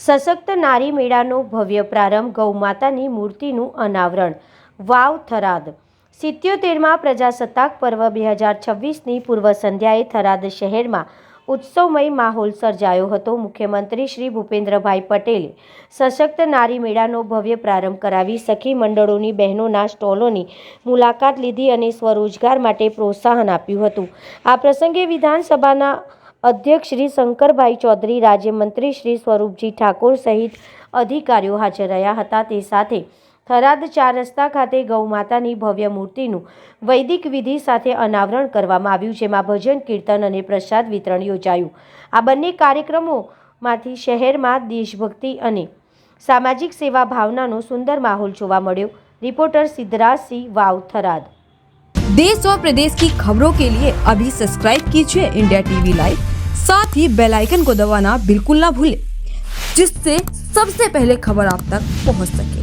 સશક્ત નારી મેળાનો ભવ્ય પ્રારંભ, ગૌમાતાની મૂર્તિનું અનાવરણ, વાવ થરાદ. 77મા પ્રજાસત્તાક પર્વ 2026ની પૂર્વ સંધ્યાએ થરાદ શહેરમાં ઉત્સવમય માહોલ સર્જાયો હતો. મુખ્યમંત્રી શ્રી ભૂપેન્દ્રભાઈ પટેલે સશક્ત નારી મેળાનો ભવ્ય પ્રારંભ કરાવી સખી મંડળોની બહેનોના સ્ટોલોની મુલાકાત લીધી અને સ્વરોજગાર માટે પ્રોત્સાહન આપ્યું હતું. આ પ્રસંગે વિધાનસભાના અધ્યક્ષ શ્રી શંકરભાઈ ચૌધરી, રાજ્યમંત્રી શ્રી સ્વરૂપજી ઠાકોર સહિત અધિકારીઓ હાજર રહ્યા હતા. તે સાથે થરાદ 4 રસ્તા ખાતે ગૌમાતાની ભવ્ય મૂર્તિનું વૈદિક વિધિ સાથે અનાવરણ કરવામાં આવ્યું, જેમાં ભજન, કીર્તન અને પ્રસાદ વિતરણ યોજાયું. આ બંને કાર્યક્રમોમાંથી શહેરમાં દેશભક્તિ અને સામાજિક સેવા ભાવનાનો સુંદર माहौल જોવા મળ્યો. रिपोर्टर सिद्धराज सिंह, वाव थराद. देश और प्रदेश की खबरों के लिए अभी सब्सक्राइब कीजिए इंडिया टीवी लाइव, साथ ही बेल आइकन को दबाना बिल्कुल ना भूलें, जिससे सबसे पहले खबर आप तक पहुंच सके.